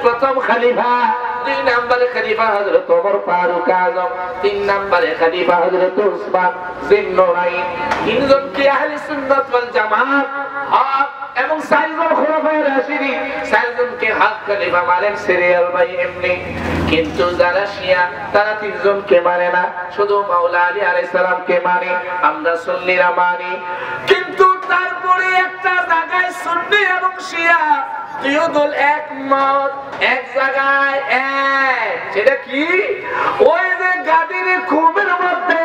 প্রথম খলিফা, 2 নম্বরে খলিফা হযরত ওমর ফারুক আযম, 3 নম্বরে খলিফা হযরত উসমান জিন্নুরাইন। তিনজনকে আহলে সুন্নাত ওয়াল জামাত হক এবং 4 জন খলিফায়ে রাশিদিন, 4 জনকে হক খলিফা মানেন সিরিয়াল বাই এমনি। কিন্তু যারা শিয়া তারা 3 জনকে মানে না, শুধু মাওলা আলী আলাইহিস সালামকে মানে। আমরা সুন্নিরা মানি, কিন্তু তারপরে একটা জায়গায় সুন্নি এবং শিয়া দুই দল একমত, এক জায়গায় এক। সেটা কি? ওই যে গাদির খুমের মধ্যে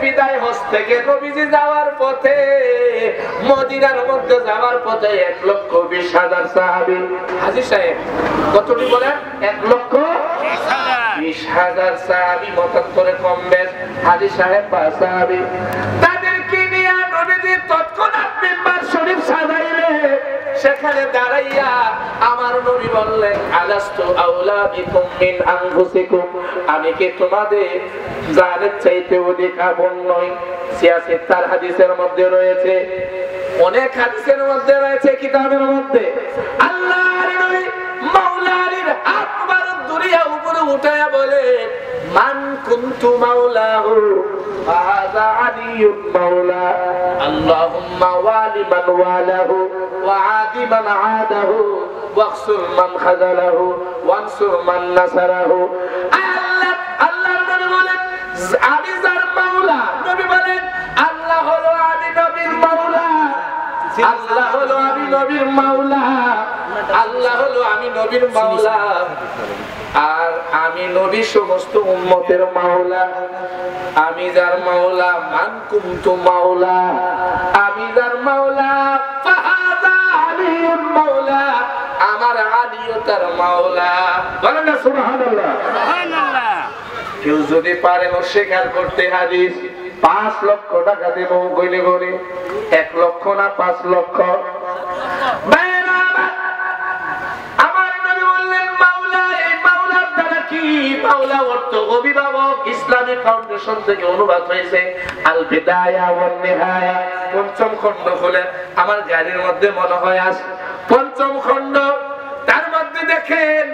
বিদায় হজ থেকে নবীজি যাওয়ার পথে, মদিনার মধ্যে যাওয়ার পথে 1,20,000 সাহাবী। হাজী সাহেব কতটি বলেন? 1,20,000 সাহাবী, মতান্তরে কম বেশ। হাজী সাহেব বা সাহাবী, তাদেরকে নিয়ে নবীজি তৎক্ষণাৎ মিম্বার শরীফ সাজাইলে সেখানে দাঁড়াইয়া আমার নবী বললেন, আলাস্তু আউলা বিকুম মিন আনফুসিকুম, আমি কি তোমাদের জানের চাইতে অধিক আপন নই? সিয়াসিত্তার হাদিসের মধ্যে রয়েছে, অনেক হাদিসের মধ্যে রয়েছে, কিতাবের মধ্যে। আল্লাহর নবী মাওলা আলীর হাত মুবারক দুরিয়া উপরে উঠায়া বলে, মান কুনতু মাওলাহু ফাহাযা আলিয়ুন মাওলা, আল্লাহুম্মা ওয়ালি মান ওয়ালাহু ওয়া আদি মান আদাহু ওয়াকসুর মান খাযালাহু ওয়ানসুর মান নাসারাহু। আল্লাহর নবী বলেন, আমি যার মাওলা, নবী বলেন আল্লাহ হলো আমি নবীর মাওলা, আল্লাহ হলো আমি নবীর মাওলা, আল্লাহ হলো আমি নবীর মাওলা, আর আমি নবী সমস্ত উম্মতের মাওলা। আমি যার মাওলা, মান কুনতু মাওলা, আমি যার মাওলা, ফাহাযা আলিয়ুন মাওলা, আমার আলীও তার মাওলা। বলেন না সুবহানাল্লাহ। সুবহানাল্লাহ। কেউ যদি পারে অস্বীকার করতে, হাদিস 5 লক্ষ টাকা দেব গইলে গনে, 1 লক্ষ না 5 লক্ষ। আমার নবী বললেন মাওলা, এই মাওলার দ্বারা কি? মাওলা অর্থ অভিভাবক, ইসলামিক ফাউন্ডেশন থেকে অনুবাদ হয়েছে। আল বিদায়া ওয়ান নিহায়া, 5ম খণ্ড খুলে আমার গাড়ির মধ্যে মনে হয় আছে 5ম খণ্ড, তার মধ্যে দেখেন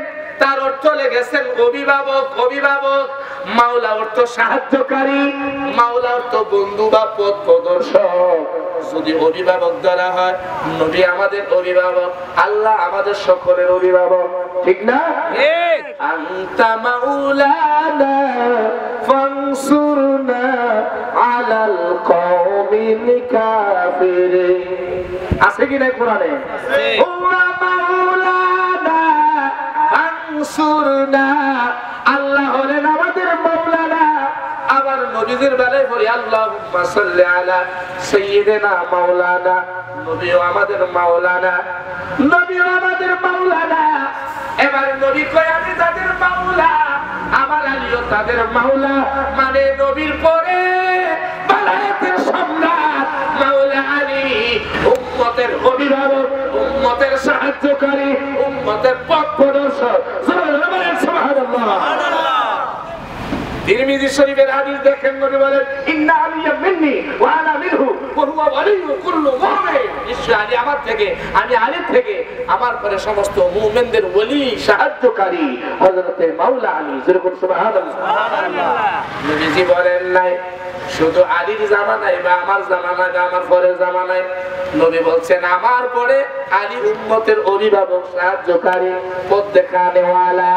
তার অর্থ লেগেছেন অভিভাবক। অভিভাবক, মাওলা অর্থ সাহায্যকারী, মাওলা অর্থ বন্ধু বা পথ প্রদর্শক। যদি অভিভাবক দ্বারা হয়, নবী আমাদের অভিভাবক, আল্লাহ আমাদের সকলের অভিভাবক, ঠিক না? আনতা মাওলানা ফানসুরনা আলাল কওমিল কাফিরিন। আছে কি না কোরআনে? হুয়া মাওলানা ফানসুরনা, আল্লাহ হলেন আমাদের মাওলানা। আবার নবীদের বেলায় বলি, আল্লাহুম্মা সাল্লি আলা সাইয়্যিদিনা মাওলানা, নবীও আমাদের মাওলানা, নবীও আমাদের মাওলানা। এবার নবী কয় আমি তাদের মাওলা, আমার আলীও তাদের মাওলা। মানে নবীর পরে বালায়েতের সম্রাট মাওলা আলী, উম্মতের অভিভাবক, উম্মতের সাহায্যকারী, উম্মতের পথ প্রদর্শক। সুবহানাল্লাহ। তিরমিজি শরীফের হাদিস দেখেন, নবী বলেন, ইন্না আলিয়া মিন্নি ওয়া আনা মিনহু ওয়া হুয়া ওয়ালিয়্যু কুল্লু মুমিন। নিশ্চয় আলী আমার থেকে, আমি আলীর থেকে, আমার পরে সমস্ত মুমিনদের ওলি, সাহায্যকারী হযরতে মাওলা আলী। যেরকম সুবহানাল্লাহ। সুবহানাল্লাহ। নবীজি বলেন নাই শুধু আলীর জামানায় বা আমার জামানায় বা আমার পরের জামানায়, নবী বলছেন আমার পরে আলী উম্মতের অভিভাবক, সাহায্যকারী, পথ দেখানেওয়ালা।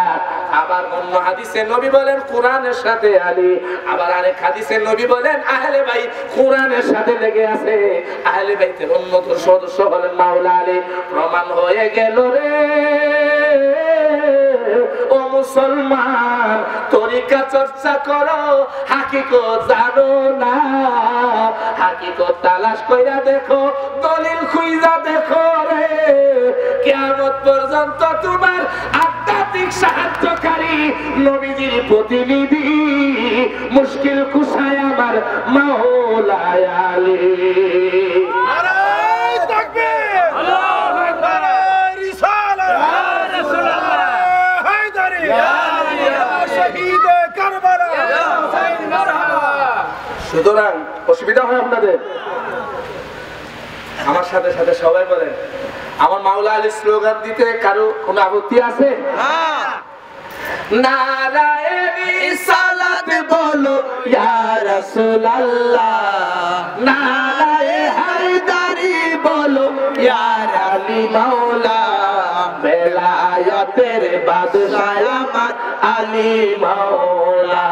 আবার অন্য হাদিসে নবী বলেন কোরআনের সাথে আলী। আবার আরেক হাদিসে নবী বলেন আহলে বাইত কোরআনের সাথে লেগে আছে। আহলে বাইতের অন্যতম সদস্য হলেন মাওলা আলী। প্রমাণ হয়ে গেল রে ও মুসলমান, তরিকা চর্চা করো, হাকিকত জানো না। হাকিকত তালাশ কইরা দেখো, দলিল খুঁজা দেখো রে, কিয়ামত পর্যন্ত তোমার আধ্যাত্মিক সাহায্যকারী, নবীজির প্রতিনিধি, মুশকিল কুশায় আমার মাওলা আলী। নারায়ে তাকবীর, আল্লাহু আকবার, রিসালাত রাসূলুল্লাহ, হায়দারি ইয়া শহীদ কারবালা, ইয়া হুসাইন মারহাবা। সুতরাং অসুবিধা হয় আপনাদের? আমার সাথে সাথে সবাই বলেন আমার মাওলা আলী স্লোগান দিতে কারো কোনো আপত্তি আছে? নারায়ে রিসালাত বলো ইয়া রাসূলুল্লাহ, নারায়ে হায়দারি বলো ইয়া আলী মাওলা, বেলায়েতের বাদশাহ আমার আলী মাওলা,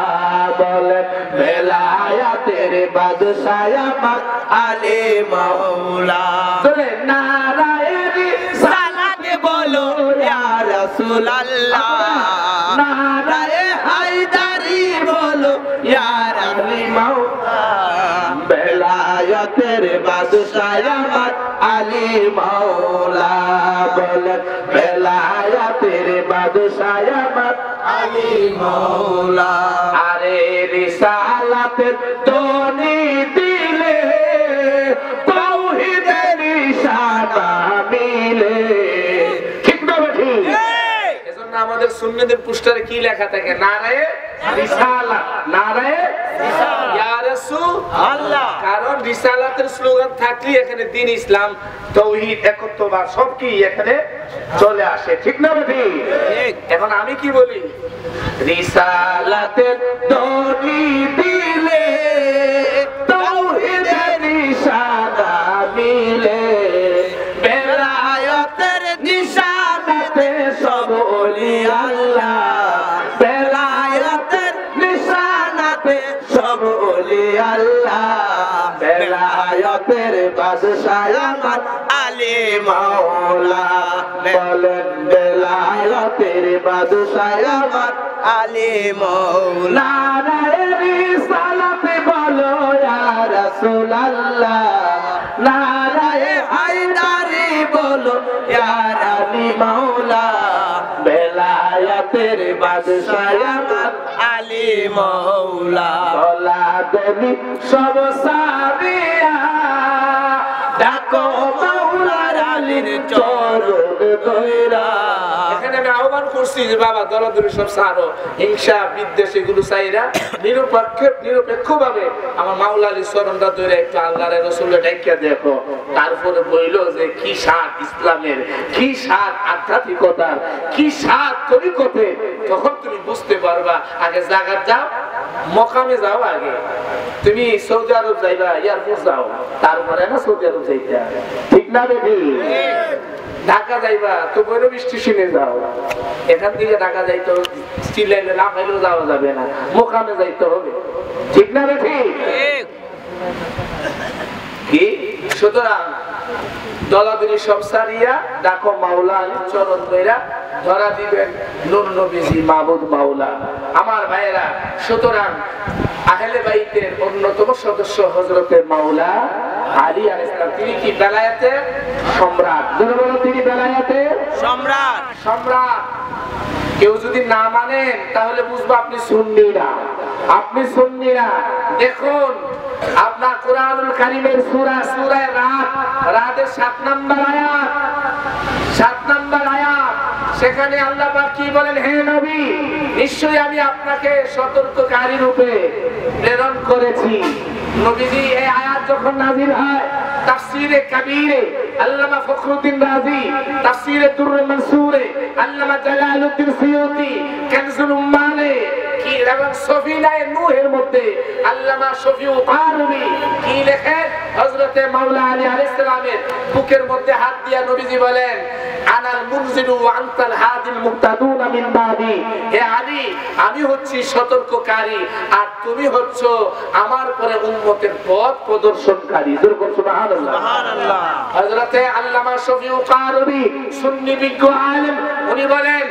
বলেন বেলায়েতের বাদশাহ আমার আলী মাওলা। নারায়ে রিসালাত বলো ইয়া রাসূলুল্লাহ, নারায়ে হায়দারি বলো ইয়া আলী মাওলা, বেলায়েতের বাদশাহ আমার আলী মাওলা, বলেন বেলায়েতের বাদশাহ আমার আলী মাওলা। আরে রিসালাতের ধ্বনি দিলে তাওহীদের নিশানা মিলে, ঠিক না বেঠি? এজন্য আমাদের সুন্নতের পোস্টারে কি লেখা থাকে? নারায়ে রিসালাত, নারায়ে ইয়া রাসূলুল্লাহ। কারণ রিসালাতের স্লোগান থাকলে এখানে দ্বীন ইসলাম, তাওহীদ, একত্ববাদ সব কি এখানে চলে আসে, ঠিক না বেঠি? এখন আমি কি বলি? রিসালাতের ধ্বনি দিলে তাওহীদের নিশানা মিলে, বেলায়েতের নিশানাতে সব ওলি আল্লাহ, বেলায়েতের নিশানাতে সব ওলি আল্লাহ, বেলায়েতের বাদশাহ আমার আলী মাওলা, বলেন বেলায়েতের বাদশাহ আমার আলী মাওলা। নারায়ে রিসালাত বলো ইয়া রাসূলুল্লাহ, নারায়ে হায়দারি বলো ইয়া আলী মাওলা, বেলায়েতের বাদশাহ আমার আলী মাওলা, বলা দেবী সব সারিয়া ডাকো মাওলার আলীর চরণ ধইরা। এখানে আমি আহ্বান করছি যে বাবা দলাদলি সব ছাড়ো, হিংসা বিদ্বেষ এগুলো চাইরা নিরপেক্ষভাবে আমার মাওলা আলীর চরণটা ধরে একটু আল্লাহর রাসূলের ডাইকা দেখো, তারপরে বইল যে কি স্বাদ ইসলামের, কি স্বাদ আধ্যাত্মিকতার, কি স্বাদ তরিকতের, তখন তুমি বুঝতে পারবা। আগে জায়গা যাও, মকামে যাও, আগে তুমি সৌদি আরব যাইবা, এয়ারপোর্ট যাও, তারপরে না সৌদি আরব যাইতে, ঠিক না বেবি? ঢাকা যাইবা তো ভৈরব স্টেশনে যাও, এখান থেকে ঢাকা যাইতে স্টিল লাইনে লাফাইলেও যাওয়া যাবে না, মোকামে যাইতে হবে, ঠিক না বেঠি? কি সুতরাং দলাদলি সব সারিয়া ডাকো মাওলা আলীর চরণ ধইরা, ধরা দিবেন নূর নবীজি মাহমুদ মাওলা। আমার ভাইয়েরা, সুতরাং আহলে বাইতের অন্যতম সদস্য হযরতে মাওলা আলী আলাইহিস সালাম, তিনি কি বেলায়েতের সম্রাট? বলো তিনি বেলায়েতের সম্রাট। সম্রাট কেউ যদি না মানেন তাহলে বুঝবো আপনি সুন্নি না, আপনি সুন্নি না। দেখুন আপনার কোরআনুল কারীমের সূরা রাদের 7 নম্বর আয়াত, 7 নম্বর আয়াত, সেখানে আল্লাহ পাক কি বলেন? হে নবী, নিশ্চয়ই আমি আপনাকে সতর্ককারী রূপে প্রেরণ করেছি। নবীজি এই আয়াত যখন নাযিল হয়, তাফসীরে কাবীরে আল্লামা ফখরুদ্দিন রাজি, তাফসীরে দুররুল মানসুরে আল্লামা জালালউদ্দিন সিয়ুতি, কানজুল উম্মানে কি এবং সফিনায়ে নূহের মধ্যে আল্লামা শফিউ কারবি কি লেখেন? হযরতে মাওলা আলী আলাইহিস সালামের বুকের মধ্যে হাত দিয়া নবীজি বলেন, আনাল মুনজিরু ওয়া আনতাল হাদিল মুহতাদুনা মিন বাদি। হে আলী, আমি হচ্ছি সতর্ককারী আর তুমি হচ্ছো আমার পরে উম্মতের পথ প্রদর্শনকারী। জোরে সুবহানাল্লাহ, সুবহানাল্লাহ। হযরতে আল্লামা শফিউ কারবি সুন্নি বিজ্ঞ আলেম, উনি বলেন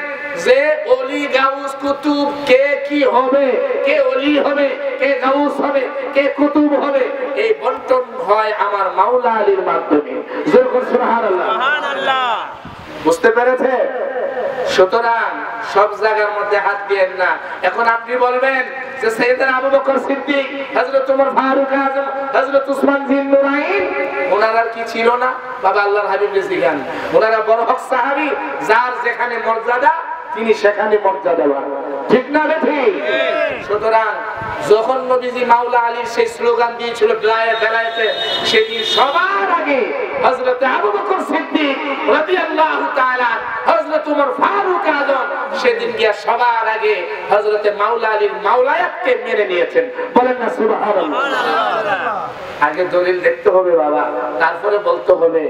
যে ওলি গাউস কুতুব কে কি হবে, কে ওলি হবে, কে গাউস হবে, কে কুতুব হবে, এই বন্টন হয় আমার মাওলা আলীর মাধ্যমে। জোরে সুবহানাল্লাহ, সুবহানাল্লাহ। বুঝতে পেরেছে? সুতরাং সব জায়গার মধ্যে হাত দিয়েন না। এখন আপনি বলবেন যে সাইয়েদনা আবু বকর সিদ্দিক, হযরত ওমর ফারুক আযম, হযরত উসমান বিন নুরাইন, ওনারা কি ছিল না? বাবা আল্লাহর হাবিব লিখেন, ওনারা বড় হক সাহাবী, যার যেখানে মর্যাদা তিনি সেখানে মর্যাদাবান, ঠিক না বেঠি? সুতরাং যখন নবীজি মাওলা আলীর সেই স্লোগান দিয়েছিল বেলায়েতে, সেদিন সবার আগে হযরত আবু বকর সিদ্দিক সিদ্দিক রাদিয়াল্লাহু তাআলা, হযরত ওমর ফারুক আযম সেদিন গিয়া সবার আগে হযরতে মাওলা আলীর মাওলায়াতকে মেনে নিয়েছেন। বলেন না সুবহানাল্লাহ। আগে দলিল দেখতে হবে বাবা, তারপরে বলতে হবে।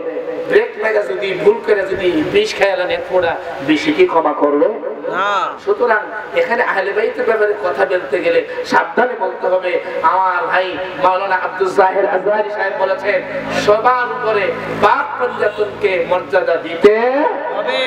ব্রেক মেরে যদি ভুল করে যদি বিষ খেয়ালেন এক ফোঁটা, বেশি কি ক্ষমা করবে না। সুতরাং এখানে আহলে বাইতের ব্যাপারে কথা বলতে গেলে সাবধানে বলতে হবে। আমার ভাই মাওলানা আব্দুল জাহির আজহারী সাহেব বলেছেন, সবার উপরে পাক পঞ্জাতনকে মর্যাদা দিতে হবে।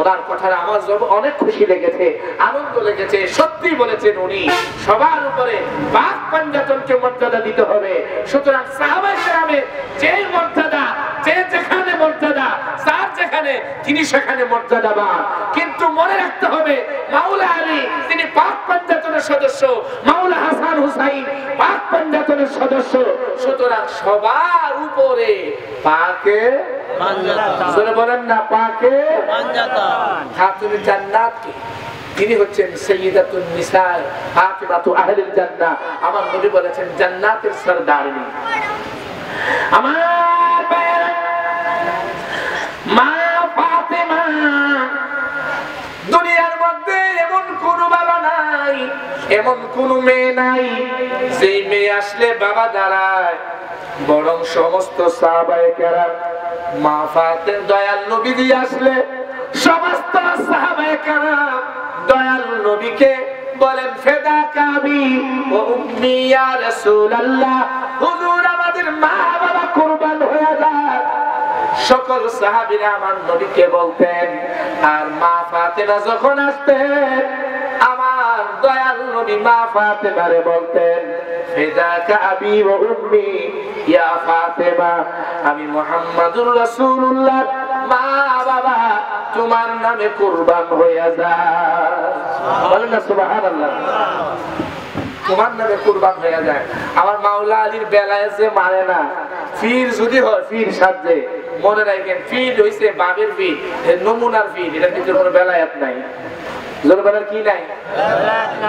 ওনার কথাটা আমার অনেক খুশি লেগেছে, আনন্দ লেগেছে। সত্যি বলেছেন উনি, সবার উপরে পাক পঞ্জাতনকে মর্যাদা দিতে হবে। সুতরাং সাহাবায়ে কেরামের যে মর্যাদা, যে যেখানে মর্যাদা, যার যেখানে তিনি সেখানে মর্যাদাবান। কিন্তু মনে রাখতে হবে, মাওলা আলী তিনি পাক পঞ্জাতনের সদস্য, মাওলা হাসান হুসাইন পাক পঞ্জাতনের সদস্য। সুতরাং সবার উপরে পাকে পঞ্জাতন বলেন না, পাকে পঞ্জাতন খাতুনে জান্নাত কি তিনি হচ্ছেন সাইয়্যিদাতুন নিসা ফাতিমাতু আহলিল জান্নাহ। আমার নবী বলেছেন জান্নাতের সরদারিনী। আমার মা ফাতিমা, দুনিয়ার মধ্যে এমন কোন বাবা নাই, এমন কোন মেয়ে নাই যে মেয়ে আসলে বাবা দাঁড়ায়, বরং সমস্ত সাহাবায়ে কেরাম মা ফাতিমা দয়াল নবী আসলে সমস্ত সাহাবায়ে কেরাম দয়াল নবীকে বলেন ফেদাকা আবি ওয়া উম্মি ইয়া রাসূলুল্লাহ, হুজুর আমাদের মা বাবা কুরবান হয়ে যাক। সকল সাহাবীরা আমার নবীকে বলতেন। আর মা ফাতিমা যখন আসতেন, আমার দয়াল নবী মা ফাতিমারে বলতেন ফিদাকা আবি ওয়া উম্মি ইয়া ফাতিমা, আমি মুহাম্মাদুর রাসূলুল্লাহ মা বাবা তোমার নামে কুরবান হয়ে যায়। বলেন না সুবহানাল্লাহ। তোমার নামে কুরবান হয়ে যায়। আমার মাওলা আলীর বেলায় যে মানে না, ফির যদি হয় ফির সাজে, মনে রাখেন ফির হইছে বাবের ফির, নমুনার ফির, এটা কিন্তু কোনো বেলায়াত নাই। জোরবেলার কি নাই?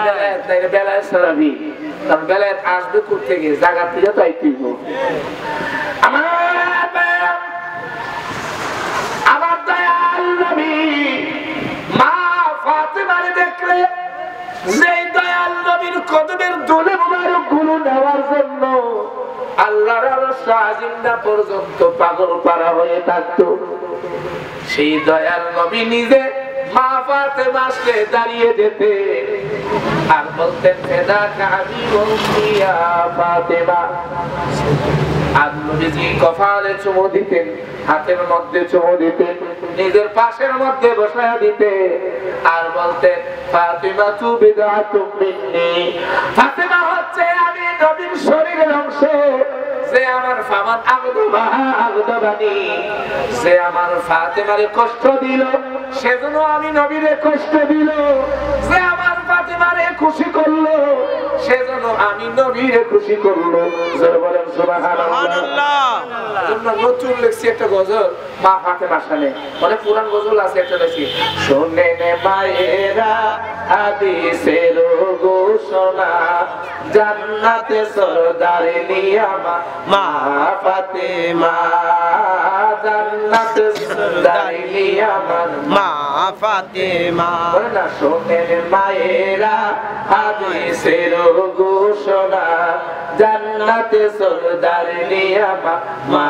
বেলায়াত নাই, বেলায়াত ছাড়া ফির। কারণ বেলায়াত আসবে করতে গিয়ে জায়গা থেকে তো আইতেই হবে। আমার দয়াল নবী মা ফাতিমারে দেখলে যে দয়াল নবীর কদমের ধুলো মুবারক গুলো নেওয়ার জন্য আল্লাহর আরশ আজিমটা পর্যন্ত পাগল পারা হয়ে থাকতো, সেই দয়াল নবী নিজে মা ফাতিমাকে দাঁড়িয়ে যেতে আর বলতেন ফিদাকা আবি ওয়া উম্মি ইয়া ফাতিমা। আর নবীজি কপালে চুমু দিতেন, হাতের মধ্যে চুমু দিতেন, নিজের পাশের মধ্যে বসায়া দিতেন আর বলতেন ফাতিমা তু বিদআতুম মিন্নি, ফাতিমা হচ্ছে আমি নবীর শরীরের অংশ। যে আমার ফামান আগদাবানি, যে আমার ফাতিমারে কষ্ট দিল সেজন্য আমি নবীরে কষ্ট দিল, যে আমার ফাতিমারে খুশি করলো সেজন্য আমি নবীরে খুশি করলো। জোরে বলেন সুবহানাল্লাহ। তোমরা নতুন লিখছি একটা গজল মা ফাতিমার শানে, অনেক পুরান গজল আছে একটা লিখছি, শুনে নে মায়েরা হাদিসের ঘোষণা, জান্নাতে সরদারিনী আমার মা ফাতিমা, জান্নাতে সরদারিনী আমার মা ফাতিমা। বলে না, শুনে নে মায়েরা হাদিসের ঘোষণা, জান্নাতে সরদারিনী আমার মা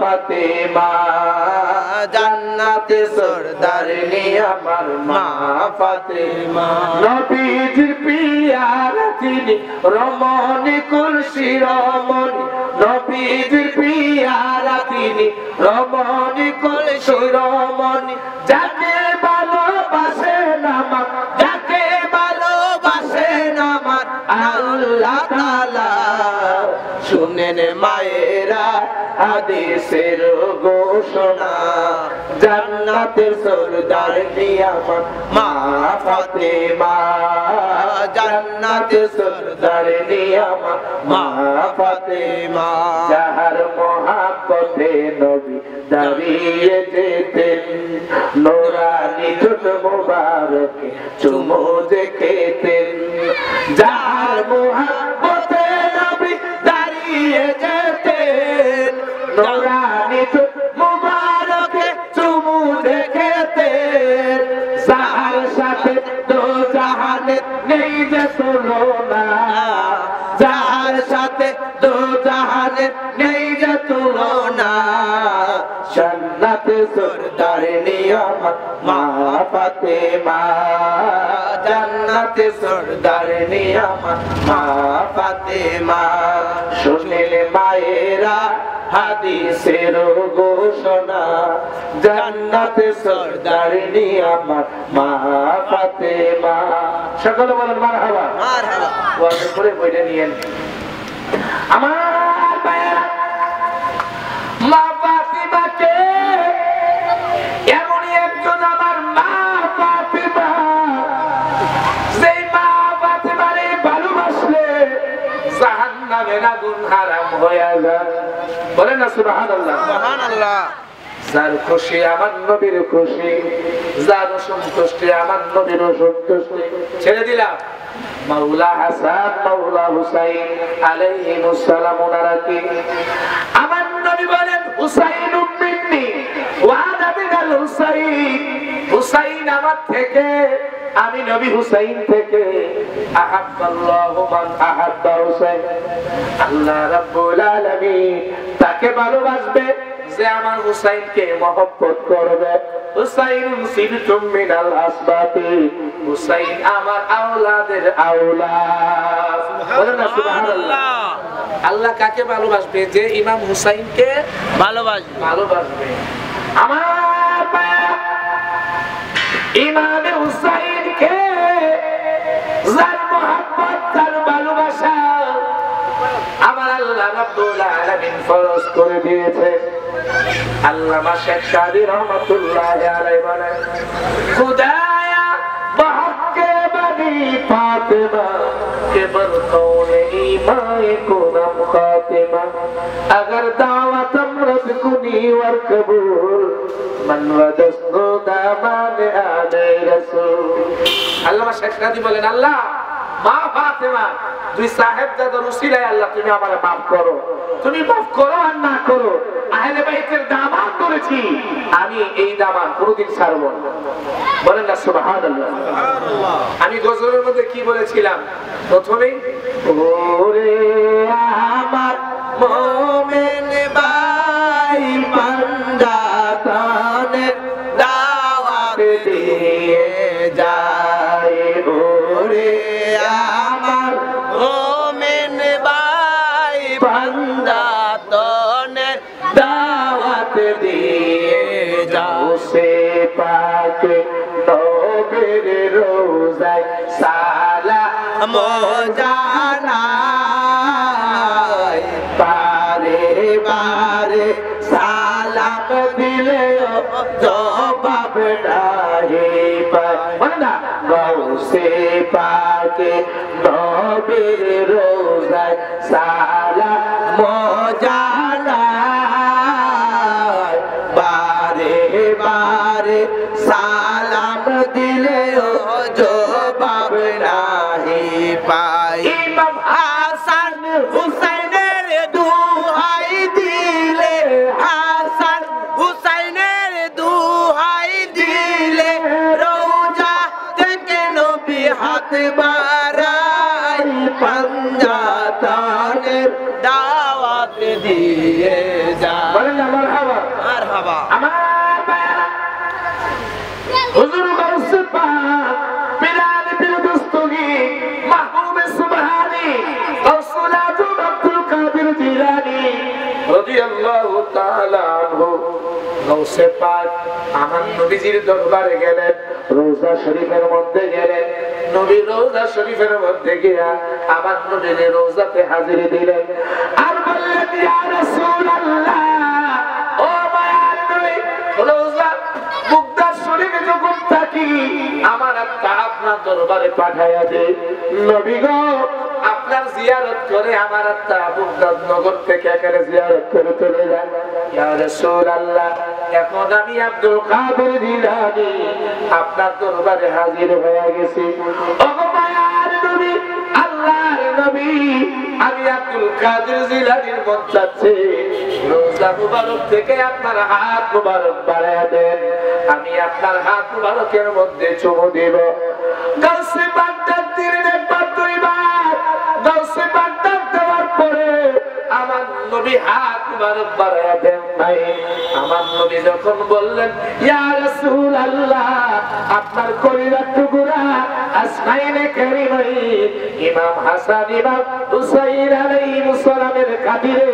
ফাতিমা, জান্নাতে সরদারিনী আমার মা ফাতিমা। নবীজির পিয়ারা তিনি রমণী কুল শিরোমণি, নবীজির পিয়ারা তিনি রমণী কুল শিরোমণি, যাকে ভালোবাসেন আমার, যাকে ভালোবাসেন আমার আল্লাহ তাআলা। শুনেন মায়েরা হাদিসের ঘোষণা, জান্নাতের সরদারিনী আমার মা ফাতিমা, জান্নাতের সরদারিনী আমার মা ফাতিমা। যাহার মহাব্বতে নবী দাঁড়িয়ে যেতেন, নোরানি ঠোঁট মোবারকে চুমু খেতেন, যাহার মহাব্বতে নবী দাঁড়িয়ে যেতেন, নোরানি ঠোঁট মোবারকে জানের নেই যে তুলনা জান্নাতে সরদারিনী আমার মা ফাতেমা জান্নাতে সরদারিনী আমার মা ফাতেমা শুনিলে মায়েরা হাদিসের ঘোষণা জান্নাতে সরদারিনী আমার মা ফাতেমা সকলে বলেন মারহাবা মারহাবা ওয়াজ করে বইটা নিয়েন আমার ভাইরা মা ফাতেমাকে এমনই একজন আমার মা ফাতেমা যেই মা ফাতেমারে ভালোবাসলে জাহান্নামের আগুন হারাম হয়ে যায় বলেন না সুবহানাল্লাহ সুবহানাল্লাহ যার খুশি আমার নবীর খুশি যার সন্তুষ্টি আমার নবীর সন্তুষ্টি ছেড়ে দিলাম মাওলা হাসান মাওলা হুসাইন আলাইহিমুস সালাম ওনারা কি আমার নবী বলেন হুসাইন মিন্নি ওয়া আনা মিনাল হুসাইন হুসাইন আমার থেকে আমি নবী হুসাইন থেকে আহাব্বাল্লাহু মান আহাব্বা হুসাইন আল্লাহ রাব্বুল আলামিন তাকে ভালোবাসবে যে আমার হুসাইনকে মহব্বত করবে হুসাইন সিরতুম মিনাল আসবাতি হুসাইন আমার আওলাদের আওলাদ বলেন না সুবহানাল্লাহ আল্লাহ কাকে ভালোবাসবে যে ইমাম হুসাইনকে ভালোবাসবে আমার ইমাম হুসাইনকে যার মহব্বত তার ভালোবাসা আমার আল্লাহ রাব্বুল আলামিন ফরজ করে দিয়েছে আল্লামা শেখ সাদী রহমাতুল্লাহ আলাইহি বলেন খুদায়া বহকে বনি ফাতেমা के बरकौन ईमाए को नम खातिमा अगर दावत अमरत कुनी वर कबूल मन वदस्नो दामान आने रसूल আল্লামা শেখ সাদী বলেন আল্লাহ মা ফাতেমা দুই সাহেবজাদার উসিলায় আল্লাহ তুমি আমারে maaf করো তুমি maaf করো আর না করো আহলে বাইতের দামান করেছি আমি এই দামান কোনদিন ছাড়ব না বলেন না সুবহানাল্লাহ সুবহানাল্লাহ আমি গজলের মধ্যে কি বলেছিলাম প্রথমেই ওরে আমার মুমিন ভাই পান্ডাতানের দাওয়াত দিয়ে যায় ওরে আমার মুমিন ভাই পান্ডাতানের দাওয়াত দিয়ে যাও সে পাকে নবীর রোজায় সালাম জানাই বারে বারে সালাম দিলে জবাব নাহি পায় বলেন না গৌসে পাকে নবীর রোজায় সালাম জানাই বারে বারে সালাম দিলে জবাব নাহি পাই ইমাম হাসান হুসাইনের দুহাই দিলে হাসান হুসাইনের দুহাই দিলে রওজা থেকে নবী হাত বাড়াই পাঞ্জাতানের দাওয়াত দিয়ে যায় বলেন না মারহাবা মারহাবা আমার হুজুর গাউসে পাক পিরান পির দস্তগি মাহবুব সুবহানি গাউসুল আজম আব্দুল কাদের জিলানী রাদিয়াল্লাহু তাআলা আনহু গাউসে পাক আমার নবীজির দরবারে গেলেন রোজা শরীফের মধ্যে গেলেন নবী রোজা শরীফের মধ্যে গিয়া আমার নবীর রোজাতে হাজিরি দিলেন আর বললেন ইয়া রাসূলুল্লাহ ও মায়ার নবী রোজা মুক্তা শরীফে যখন থাকি আমার আত্মা আপনার দরবারে পাঠায়া দে নবী গো আপনার জিয়ারত করে আমার আত্মা বাগদাদ নগর থেকে এখানে জিয়ারত করে চলে যায় ইয়া রাসূলুল্লাহ এখন আমি আব্দুল কাদের জিলানী আপনার দরবারে হাজির হয়ে গেছি ওগো মায়ার নবী আল্লাহর নবী আমি আব্দুল কাদের জিলানীর মন চাচ্ছে রোজা মুবারক থেকে আপনার হাত মুবারক বাড়ায়া দেন আমি আপনার হাত মুবারকের মধ্যে চুমু দেব গাউসে বাগদাদ দিলেন একবার দুইবার গাউসে বাগদাদ দেওয়ার পরে আমার নবী হাত মুবারক বাড়ায়া দেন নাই। আমার নবী যখন বললেন ইয়া রাসূলুল্লাহ আপনার কলিজার টুকরা আসমাইনে কারিমাইন ইমাম হাসান ইমাম হুসাইন আলাইহিস সালামের খাতিরে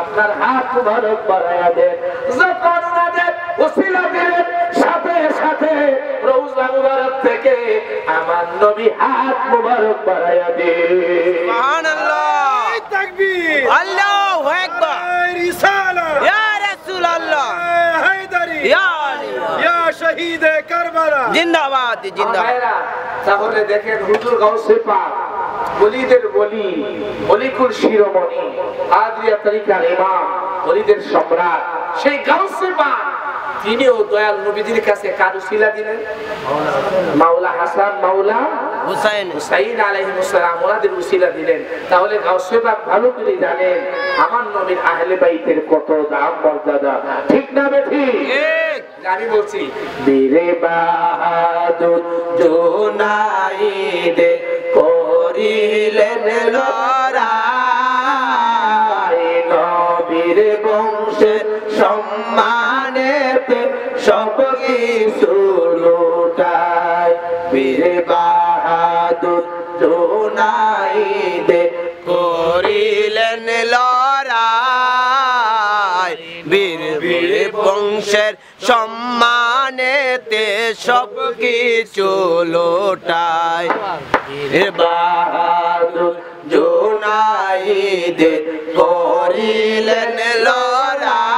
আপনার হাত মুবারক বাড়ায়া দেন। যখন ওনাদের ওসিলা দিলেন সাথে সাথে রওজা মুবারক থেকে আমার নবী হাত মুবারক বাড়ায়া দেন। সুবহানাল্লাহ, তাকবীর, আল্লাহু আকবার, রিসালা, ইয়া রাসূলুল্লাহ, হায়দারি, ইয়া আলী, ইয়া শহীদে কারবালা। জিন্দাবাদ জিন্দাবাদ। ভাইরা, তাহলে দেখেন হুজুর গাউসে পাক ওলিদের ওলি, অলিকুল শিরোমণি, কাদরিয়া তরিকার ইমাম, ওলিদের সম্রাট সেই গাউসে পাক তিনিও দয়াল নবীজির কাছে কার উসিলা দিলেন? মাওলা হাসান মাওলা হুসাইন হুসাইন আলাইহিস সালাম ওনাদের উসিলা দিলেন। তাহলে গাউসে পাক ভালো করে জানেন আমার নবীর আহলে বাইতের কত দাম মর্যাদা, ঠিক না বেঠিক? ঠিক। আমি বলছি বীরে বাহাদুর জোনাইদে করিলেন লড়াই, নবীর বংশের সম্মানেতে সব কিছু লুটায়। বীরে বাহাদুর জোনাইদে করিলেন লড়াই, বীর বীর বংশের সম্মানেতে সব কিছু লোটায়। বীর বাহাদুর জোনাইদে করিলেন লড়াই,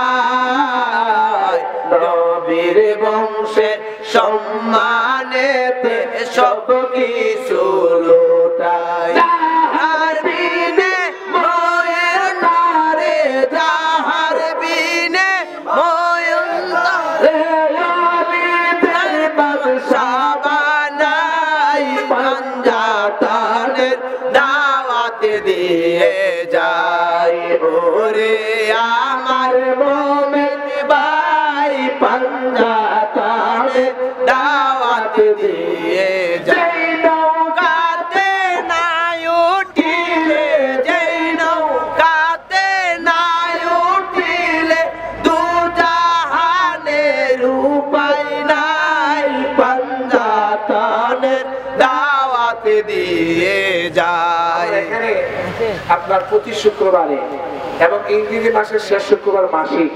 নবীর বংশের সম্মানেতে সব কিছু লুটায়। যাহার বিনে ময়ের নারে, যাহার বিনে ময়ের নারে, অলিদের বাদশাহ বানাই, পাঞ্জাতনের দাওয়াত দিয়ে যায়। ওরে আমার মোমেন ভাই পাঞ্জাতনের দাওয়াত দিয়ে যায়। নৌকাতে নাই উঠিলে, যেই নৌকাতে নাই উঠিলে দু জাহানের উপায় নাই, পাঞ্জাতনের দাওয়াত দিয়ে যায়। এখানে আপনার প্রতি শুক্রবারে এবং ইংরেজি মাসের শেষ শুক্রবার মাসিক